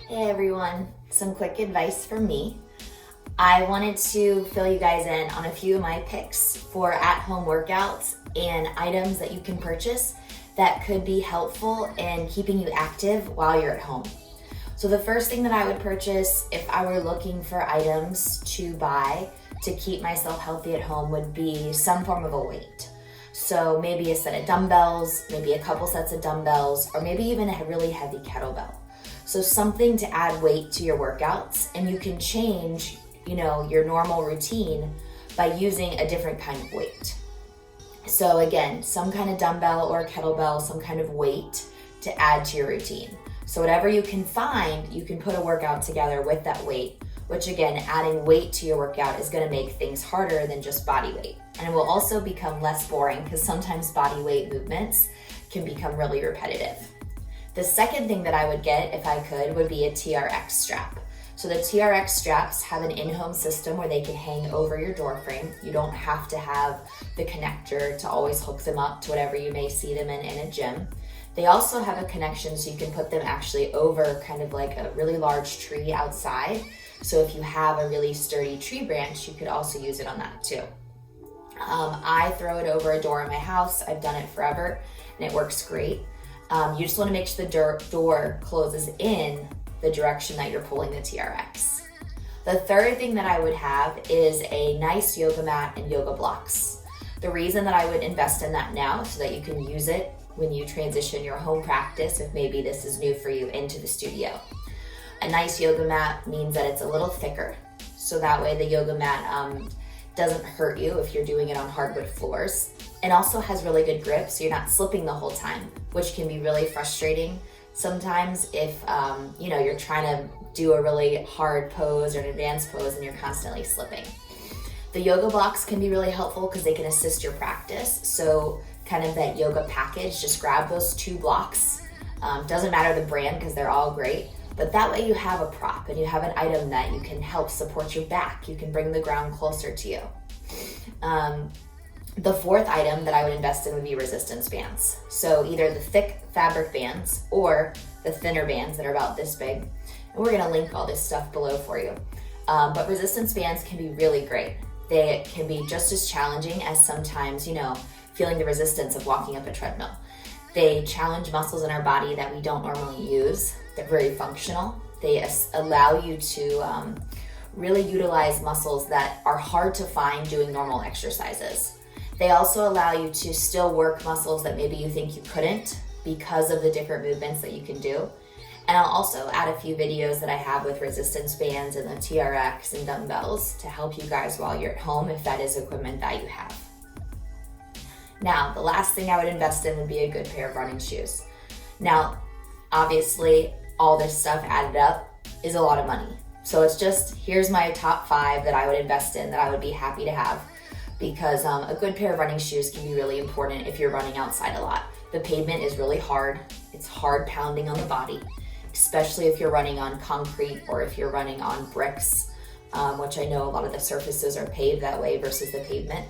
Hey everyone, some quick advice from me. I wanted to fill you guys in on a few of my picks for at-home workouts and items that you can purchase that could be helpful in keeping you active while you're at home. So the first thing that I would purchase if I were looking for items to buy to keep myself healthy at home would be some form of a weight. So maybe a set of dumbbells, maybe a couple sets of dumbbells, or maybe even a really heavy kettlebell. So something to add weight to your workouts, and you can change, your normal routine by using a different kind of weight. So again, some kind of dumbbell or kettlebell, some kind of weight to add to your routine. So whatever you can find, you can put a workout together with that weight, which again, adding weight to your workout is gonna make things harder than just body weight. And it will also become less boring because sometimes body weight movements can become really repetitive. The second thing that I would get, if I could, would be a TRX strap. So the TRX straps have an in-home system where they can hang over your door frame. You don't have to have the connector to always hook them up to whatever you may see them in a gym. They also have a connection so you can put them actually over kind of like a really large tree outside. So if you have a really sturdy tree branch, you could also use it on that too. I throw it over a door in my house. I've done it forever and it works great. You just want to make sure the door closes in the direction that you're pulling the TRX. The third thing that I would have is a nice yoga mat and yoga blocks. The reason that I would invest in that now is so that you can use it when you transition your home practice, if maybe this is new for you, into the studio. A nice yoga mat means that it's a little thicker, so that way the yoga mat doesn't hurt you if you're doing it on hardwood floors. It also has really good grip, so you're not slipping the whole time, which can be really frustrating sometimes if you're trying to do a really hard pose or an advanced pose and you're constantly slipping. The yoga blocks can be really helpful because they can assist your practice. So kind of that yoga package, just grab those 2 blocks. Doesn't matter the brand because they're all great, but that way you have a prop and you have an item that you can help support your back. You can bring the ground closer to you. The fourth item that I would invest in would be resistance bands. So either the thick fabric bands or the thinner bands that are about this big. And we're gonna link all this stuff below for you. But resistance bands can be really great. They can be just as challenging as sometimes, feeling the resistance of walking up a treadmill. They challenge muscles in our body that we don't normally use. They're very functional. They allow you to really utilize muscles that are hard to find doing normal exercises. They also allow you to still work muscles that maybe you think you couldn't because of the different movements that you can do. And I'll also add a few videos that I have with resistance bands and the TRX and dumbbells to help you guys while you're at home if that is equipment that you have. Now, the last thing I would invest in would be a good pair of running shoes. Now, obviously, all this stuff added up is a lot of money. So it's just, here's my top 5 that I would invest in that I would be happy to have. Because a good pair of running shoes can be really important if you're running outside a lot. The pavement is really hard. It's hard pounding on the body, especially if you're running on concrete or if you're running on bricks, which I know a lot of the surfaces are paved that way versus the pavement,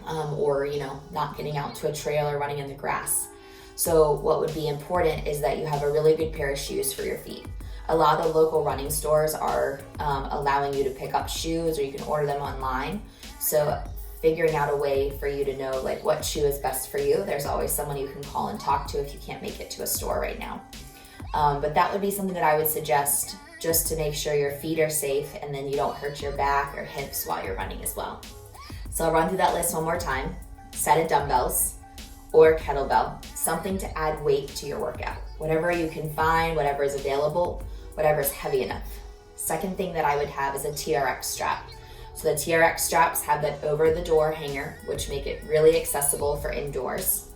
or not getting out to a trail or running in the grass. So what would be important is that you have a really good pair of shoes for your feet. A lot of the local running stores are allowing you to pick up shoes, or you can order them online. So figuring out a way for you to know what shoe is best for you. There's always someone you can call and talk to if you can't make it to a store right now. But that would be something that I would suggest just to make sure your feet are safe and then you don't hurt your back or hips while you're running as well. So I'll run through that list one more time. Set of dumbbells or kettlebell, something to add weight to your workout. Whatever you can find, whatever is available, whatever is heavy enough. Second thing that I would have is a TRX strap. So the TRX straps have that over the door hanger, which make it really accessible for indoors.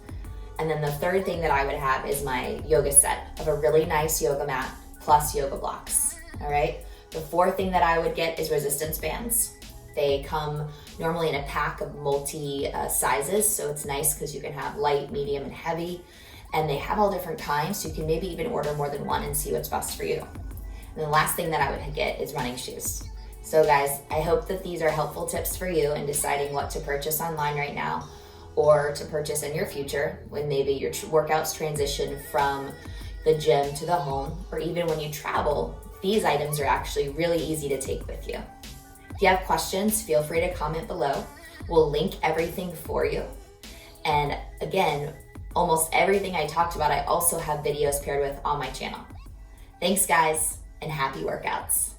And then the third thing that I would have is my yoga set of a really nice yoga mat plus yoga blocks, all right? The fourth thing that I would get is resistance bands. They come normally in a pack of multi sizes, so it's nice because you can have light, medium, and heavy. And they have all different kinds, so you can maybe even order more than one and see what's best for you. And the last thing that I would get is running shoes. So guys, I hope that these are helpful tips for you in deciding what to purchase online right now or to purchase in your future when maybe your workouts transition from the gym to the home, or even when you travel, these items are actually really easy to take with you. If you have questions, feel free to comment below. We'll link everything for you. And again, almost everything I talked about, I also have videos paired with on my channel. Thanks guys, and happy workouts.